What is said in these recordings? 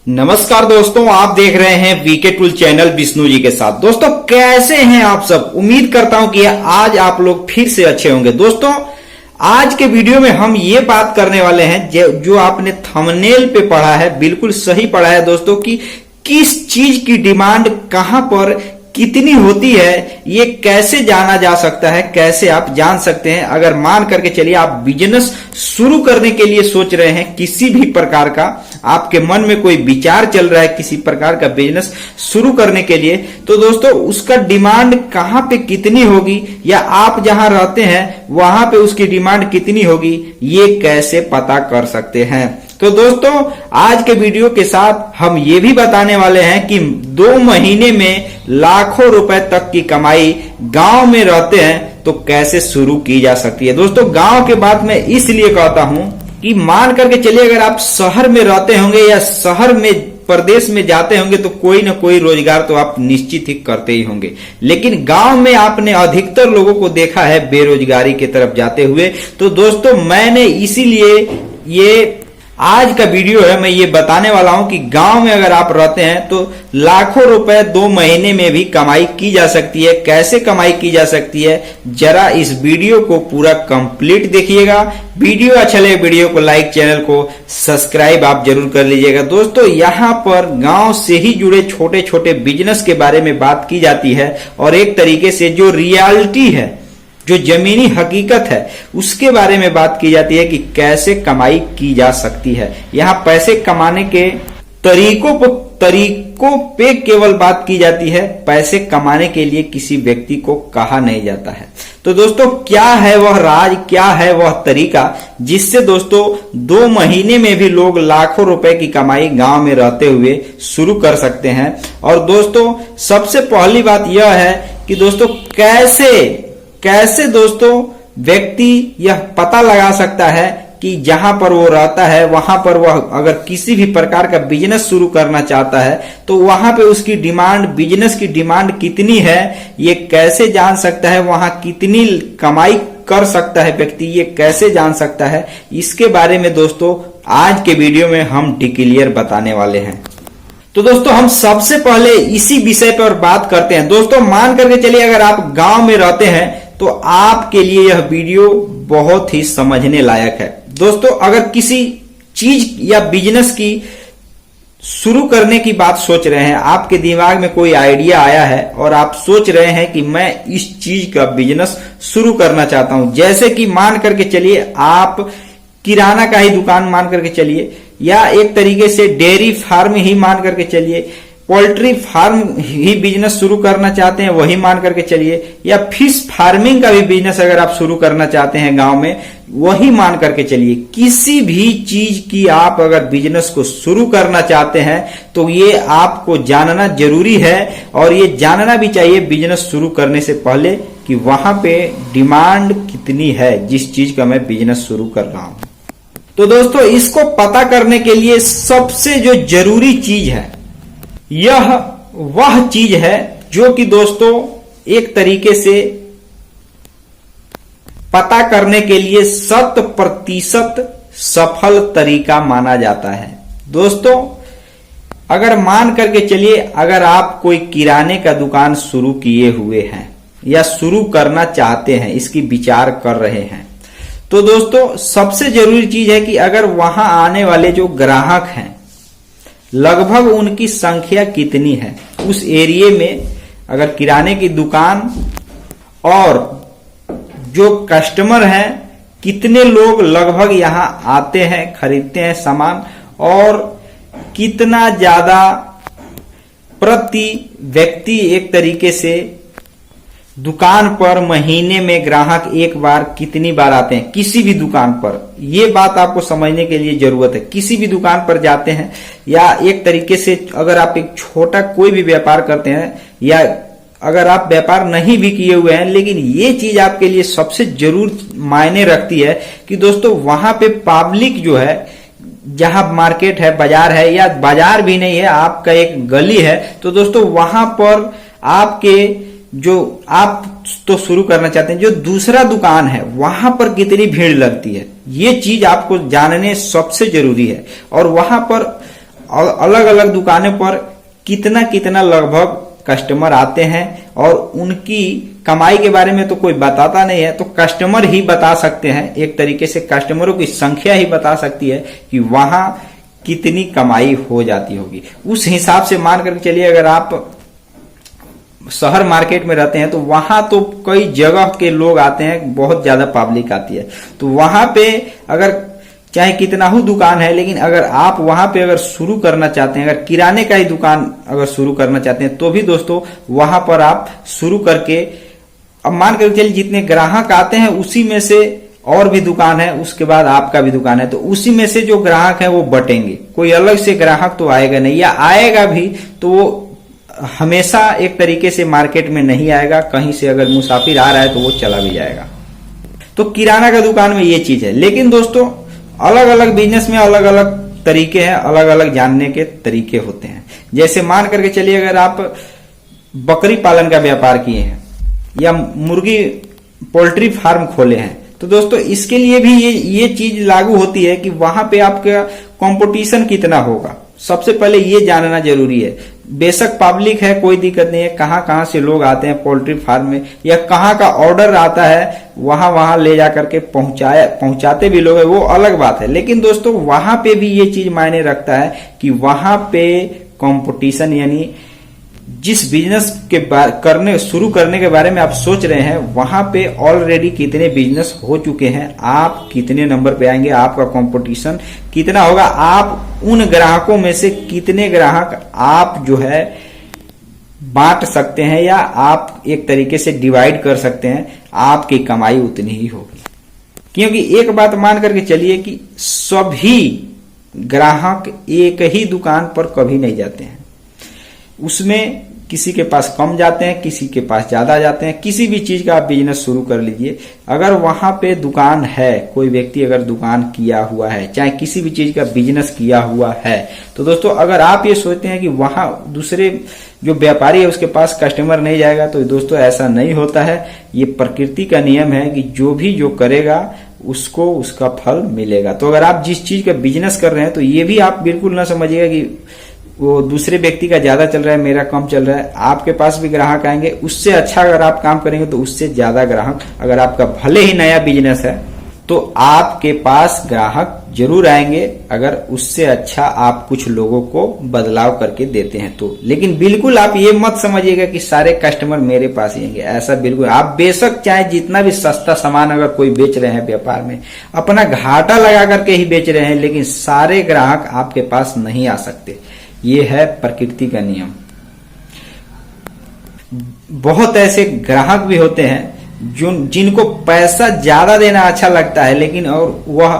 नमस्कार दोस्तों, आप देख रहे हैं VK tool channel Vishnu ji के साथ। दोस्तों कैसे हैं आप सब? उम्मीद करता हूं कि आज आप लोग फिर से अच्छे होंगे। दोस्तों आज के वीडियो में हम ये बात करने वाले हैं जो आपने थंबनेल पे पढ़ा है, बिल्कुल सही पढ़ा है दोस्तों, कि किस चीज की डिमांड कहां पर कितनी होती है, ये कैसे जाना जा सकता है, कैसे आप जान सकते हैं। अगर मान करके चलिए आप बिजनेस शुरू करने के लिए सोच रहे हैं, किसी भी प्रकार का आपके मन में कोई विचार चल रहा है किसी प्रकार का बिजनेस शुरू करने के लिए, तो दोस्तों उसका डिमांड कहां पे कितनी होगी या आप जहां रहते हैं वहां पे उसकी डिमांड कितनी होगी, ये कैसे पता कर सकते हैं। तो दोस्तों आज के वीडियो के साथ हम ये भी बताने वाले हैं कि 2 महीने में लाखों रुपए तक की कमाई गांव में रहते हैं तो कैसे शुरू की जा सकती है। दोस्तों गांव के बात मैं इसलिए कहता हूं कि मान करके चलिए अगर आप शहर में रहते होंगे या शहर में प्रदेश में जाते होंगे तो कोई ना कोई रोजगार तो आप निश्चित ही करते ही होंगे, लेकिन गांव में आपने अधिकतर लोगों को देखा है बेरोजगारी की तरफ जाते हुए। तो दोस्तों मैंने इसीलिए ये आज का वीडियो है, मैं ये बताने वाला हूं कि गांव में अगर आप रहते हैं तो लाखों रुपए 2 महीने में भी कमाई की जा सकती है। कैसे कमाई की जा सकती है, जरा इस वीडियो को पूरा कंप्लीट देखिएगा। वीडियो अच्छा लगे वीडियो को लाइक, चैनल को सब्सक्राइब आप जरूर कर लीजिएगा। दोस्तों यहाँ पर गांव से ही जुड़े छोटे छोटे बिजनेस के बारे में बात की जाती है और एक तरीके से जो रियलिटी है, जो जमीनी हकीकत है, उसके बारे में बात की जाती है कि कैसे कमाई की जा सकती है। यहाँ पैसे कमाने के तरीकों पे केवल बात की जाती है, पैसे कमाने के लिए किसी व्यक्ति को कहा नहीं जाता है। तो दोस्तों क्या है वह राज, क्या है वह तरीका जिससे दोस्तों 2 महीने में भी लोग लाखों रुपए की कमाई गांव में रहते हुए शुरू कर सकते हैं। और दोस्तों सबसे पहली बात यह है कि दोस्तों कैसे दोस्तों व्यक्ति यह पता लगा सकता है कि जहां पर वो रहता है वहां पर वह अगर किसी भी प्रकार का बिजनेस शुरू करना चाहता है तो वहां पे उसकी डिमांड, बिजनेस की डिमांड कितनी है, ये कैसे जान सकता है। वहां कितनी कमाई कर सकता है व्यक्ति, ये कैसे जान सकता है। इसके बारे में दोस्तों आज के वीडियो में हम डिक्लियर बताने वाले हैं। तो दोस्तों हम सबसे पहले इसी विषय पर बात करते हैं। दोस्तों मान करके चलिए अगर आप गांव में रहते हैं तो आपके लिए यह वीडियो बहुत ही समझने लायक है। दोस्तों अगर किसी चीज या बिजनेस की शुरू करने की बात सोच रहे हैं, आपके दिमाग में कोई आइडिया आया है और आप सोच रहे हैं कि मैं इस चीज का बिजनेस शुरू करना चाहता हूं, जैसे कि मान करके चलिए आप किराना का ही दुकान मान करके चलिए, या एक तरीके से डेयरी फार्म ही मान करके चलिए, पोल्ट्री फार्म ही बिजनेस शुरू करना चाहते हैं वही मान करके चलिए, या फिश फार्मिंग का भी बिजनेस अगर आप शुरू करना चाहते हैं गांव में वही मान करके चलिए। किसी भी चीज की आप अगर बिजनेस को शुरू करना चाहते हैं तो ये आपको जानना जरूरी है और ये जानना भी चाहिए बिजनेस शुरू करने से पहले कि वहां पे डिमांड कितनी है जिस चीज का मैं बिजनेस शुरू कर रहा हूं। तो दोस्तों इसको पता करने के लिए सबसे जो जरूरी चीज है, यह वह चीज है जो कि दोस्तों एक तरीके से पता करने के लिए 100% सफल तरीका माना जाता है। दोस्तों अगर मान करके चलिए अगर आप कोई किराने का दुकान शुरू किए हुए हैं या शुरू करना चाहते हैं, इसकी विचार कर रहे हैं, तो दोस्तों सबसे जरूरी चीज है कि अगर वहां आने वाले जो ग्राहक हैं लगभग उनकी संख्या कितनी है, उस एरिया में अगर किराने की दुकान और जो कस्टमर हैं कितने लोग लगभग यहां आते हैं, खरीदते हैं सामान, और कितना ज्यादा प्रति व्यक्ति एक तरीके से दुकान पर महीने में ग्राहक एक बार कितनी बार आते हैं किसी भी दुकान पर, ये बात आपको समझने के लिए जरूरत है। किसी भी दुकान पर जाते हैं या एक तरीके से अगर आप एक छोटा कोई भी व्यापार करते हैं या अगर आप व्यापार नहीं भी किए हुए हैं, लेकिन ये चीज आपके लिए सबसे जरूर मायने रखती है कि दोस्तों वहां पे पब्लिक जो है, जहां मार्केट है, बाजार है, या बाजार भी नहीं है, आपका एक गली है, तो दोस्तों वहां पर आपके जो आप तो शुरू करना चाहते हैं, जो दूसरा दुकान है वहां पर कितनी भीड़ लगती है, ये चीज आपको जानने सबसे जरूरी है। और वहां पर अलग अलग दुकानों पर कितना कितना लगभग कस्टमर आते हैं, और उनकी कमाई के बारे में तो कोई बताता नहीं है, तो कस्टमर ही बता सकते हैं। एक तरीके से कस्टमरों की संख्या ही बता सकती है कि वहां कितनी कमाई हो जाती होगी। उस हिसाब से मान करके चलिए, अगर आप शहर मार्केट में रहते हैं तो वहां तो कई जगह के लोग आते हैं, बहुत ज्यादा पब्लिक आती है, तो वहां पे अगर चाहे कितना ही दुकान है, लेकिन अगर आप वहां पे अगर शुरू करना चाहते हैं, अगर किराने का ही दुकान अगर शुरू करना चाहते हैं, तो भी दोस्तों वहां पर आप शुरू करके, अब मान कर चलिए जितने ग्राहक आते हैं उसी में से और भी दुकान है, उसके बाद आपका भी दुकान है, तो उसी में से जो ग्राहक है वो बटेंगे। कोई अलग से ग्राहक तो आएगा नहीं, या आएगा भी तो वो हमेशा एक तरीके से मार्केट में नहीं आएगा, कहीं से अगर मुसाफिर आ रहा है तो वो चला भी जाएगा। तो किराना का दुकान में ये चीज है। लेकिन दोस्तों अलग अलग बिजनेस में अलग अलग तरीके हैं, अलग अलग जानने के तरीके होते हैं। जैसे मान करके चलिए, अगर आप बकरी पालन का व्यापार किए हैं या मुर्गी पोल्ट्री फार्म खोले हैं, तो दोस्तों इसके लिए भी ये चीज लागू होती है कि वहां पे आपका कंपटीशन कितना होगा। सबसे पहले ये जानना जरूरी है। बेशक पब्लिक है, कोई दिक्कत नहीं है, कहां से लोग आते हैं पोल्ट्री फार्म में, या कहां का ऑर्डर आता है वहां ले जाकर के पहुंचाते भी लोग हैं, वो अलग बात है। लेकिन दोस्तों वहां पे भी ये चीज मायने रखता है कि वहां पे कंपटीशन, यानी जिस बिजनेस के शुरू करने के बारे में आप सोच रहे हैं, वहां पे ऑलरेडी कितने बिजनेस हो चुके हैं, आप कितने नंबर पे आएंगे, आपका कंपटीशन कितना होगा, आप उन ग्राहकों में से कितने ग्राहक आप जो है बांट सकते हैं, या आप एक तरीके से डिवाइड कर सकते हैं, आपकी कमाई उतनी ही होगी। क्योंकि एक बात मान करके चलिए कि सभी ग्राहक एक ही दुकान पर कभी नहीं जाते हैं, उसमें किसी के पास कम जाते हैं, किसी के पास ज्यादा जाते हैं। किसी भी चीज का आप बिजनेस शुरू कर लीजिए, अगर वहां पे दुकान है, कोई व्यक्ति अगर दुकान किया हुआ है, चाहे किसी भी चीज का बिजनेस किया हुआ है, तो दोस्तों अगर आप ये सोचते हैं कि वहां दूसरे जो व्यापारी है उसके पास कस्टमर नहीं जाएगा, तो दोस्तों ऐसा नहीं होता है। ये प्रकृति का नियम है कि जो करेगा उसको उसका फल मिलेगा। तो अगर आप जिस चीज का बिजनेस कर रहे हैं, तो ये भी आप बिल्कुल ना समझिएगा कि वो दूसरे व्यक्ति का ज्यादा चल रहा है, मेरा कम चल रहा है। आपके पास भी ग्राहक आएंगे, उससे अच्छा अगर आप काम करेंगे तो उससे ज्यादा ग्राहक, अगर आपका भले ही नया बिजनेस है तो आपके पास ग्राहक जरूर आएंगे, अगर उससे अच्छा आप कुछ लोगों को बदलाव करके देते हैं तो। लेकिन बिल्कुल आप ये मत समझिएगा कि सारे कस्टमर मेरे पास ही आएंगे, ऐसा बिल्कुल। आप बेशक चाहे जितना भी सस्ता सामान अगर कोई बेच रहे हैं व्यापार में, अपना घाटा लगा करके ही बेच रहे हैं, लेकिन सारे ग्राहक आपके पास नहीं आ सकते। ये है प्रकृति का नियम। बहुत ऐसे ग्राहक भी होते हैं जिनको पैसा ज्यादा देना अच्छा लगता है, लेकिन और वह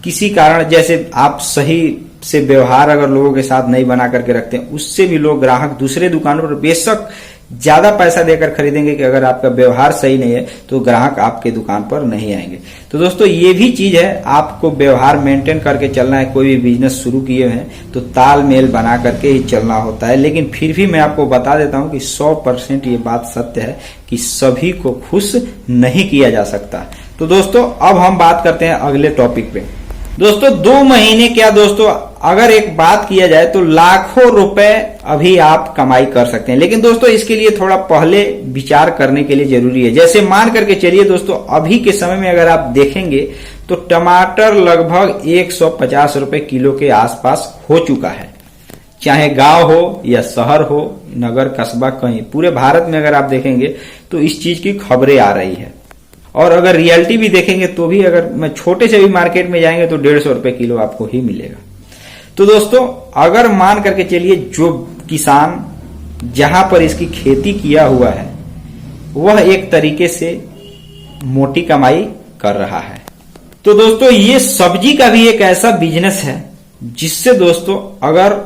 किसी कारण, जैसे आप सही से व्यवहार अगर लोगों के साथ नहीं बना करके रखते हैं, उससे भी लोग ग्राहक दूसरे दुकानों पर बेशक ज्यादा पैसा देकर खरीदेंगे कि अगर आपका व्यवहार सही नहीं है तो ग्राहक आपके दुकान पर नहीं आएंगे। तो दोस्तों ये भी चीज है, आपको व्यवहार मेंटेन करके चलना है। कोई भी बिजनेस शुरू किए हैं तो तालमेल बना करके ही चलना होता है। लेकिन फिर भी मैं आपको बता देता हूं कि 100% ये बात सत्य है कि सभी को खुश नहीं किया जा सकता। तो दोस्तों अब हम बात करते हैं अगले टॉपिक पे। दोस्तों 2 महीने क्या दोस्तों, अगर एक बात किया जाए तो लाखों रुपए अभी आप कमाई कर सकते हैं। लेकिन दोस्तों इसके लिए थोड़ा पहले विचार करने के लिए जरूरी है। जैसे मान करके चलिए दोस्तों, अभी के समय में अगर आप देखेंगे तो टमाटर लगभग 150 रुपए किलो के आसपास हो चुका है। चाहे गांव हो या शहर हो, नगर कस्बा, कहीं पूरे भारत में अगर आप देखेंगे तो इस चीज की खबरें आ रही है। और अगर रियलिटी भी देखेंगे तो भी, अगर मैं छोटे से भी मार्केट में जाएंगे तो 150 रुपए किलो आपको ही मिलेगा। तो दोस्तों अगर मान करके चलिए जो किसान जहां पर इसकी खेती किया हुआ है वह एक तरीके से मोटी कमाई कर रहा है, तो दोस्तों ये सब्जी का भी एक ऐसा बिजनेस है जिससे दोस्तों अगर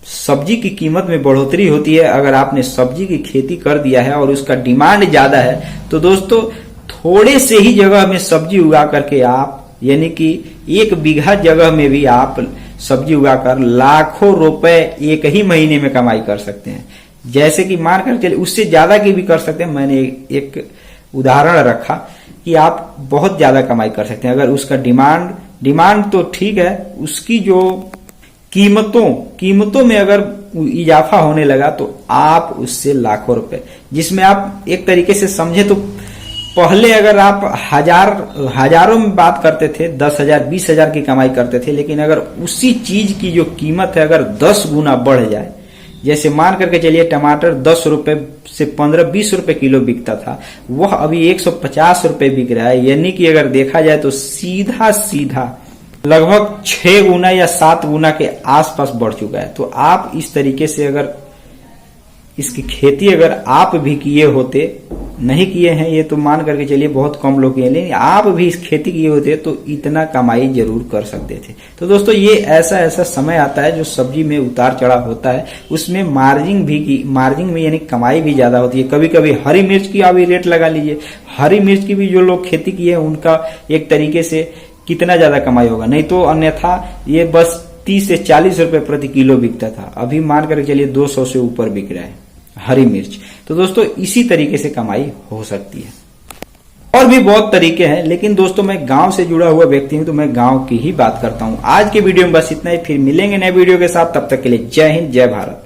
सब्जी की कीमत में बढ़ोतरी होती है, अगर आपने सब्जी की खेती कर दिया है और उसका डिमांड ज्यादा है, तो दोस्तों थोड़े से ही जगह में सब्जी उगा करके आप, यानी कि 1 बीघा जगह में भी आप सब्जी उगाकर लाखों रुपए एक ही महीने में कमाई कर सकते हैं। जैसे कि मान कर चलिए उससे ज्यादा की भी कर सकते हैं। मैंने एक उदाहरण रखा कि आप बहुत ज्यादा कमाई कर सकते हैं अगर उसका डिमांड तो ठीक है, उसकी जो कीमतों में अगर इजाफा होने लगा तो आप उससे लाखों रुपए, जिसमें आप एक तरीके से समझे तो पहले अगर आप हजारों में बात करते थे, 10,000 20,000 की कमाई करते थे, लेकिन अगर उसी चीज की जो कीमत है अगर 10 गुना बढ़ जाए, जैसे मान करके चलिए टमाटर 10 रुपए से 15-20 रुपए किलो बिकता था, वह अभी 150 रुपए बिक रहा है। यानी कि अगर देखा जाए तो सीधा सीधा लगभग 6 गुना या 7 गुना के आसपास बढ़ चुका है। तो आप इस तरीके से अगर इसकी खेती अगर आप भी किए होते, नहीं किए हैं ये तो मान करके चलिए बहुत कम लोग किए, लेकिन आप भी इस खेती किए होते तो इतना कमाई जरूर कर सकते थे। तो दोस्तों ये ऐसा समय आता है जो सब्जी में उतार चढ़ाव होता है, उसमें मार्जिन में यानी कमाई भी ज्यादा होती है। कभी कभी हरी मिर्च की अभी रेट लगा लीजिए, हरी मिर्च की भी जो लोग खेती किए हैं उनका एक तरीके से कितना ज्यादा कमाई होगा, नहीं तो अन्यथा ये बस 30 से 40 रुपए प्रति किलो बिकता था, अभी मान करके चलिए 200 से ऊपर बिक रहा है हरी मिर्च। तो दोस्तों इसी तरीके से कमाई हो सकती है। और भी बहुत तरीके हैं, लेकिन दोस्तों मैं गांव से जुड़ा हुआ व्यक्ति हूं तो मैं गांव की ही बात करता हूं। आज के वीडियो में बस इतना ही, फिर मिलेंगे नए वीडियो के साथ, तब तक के लिए जय हिंद जय भारत।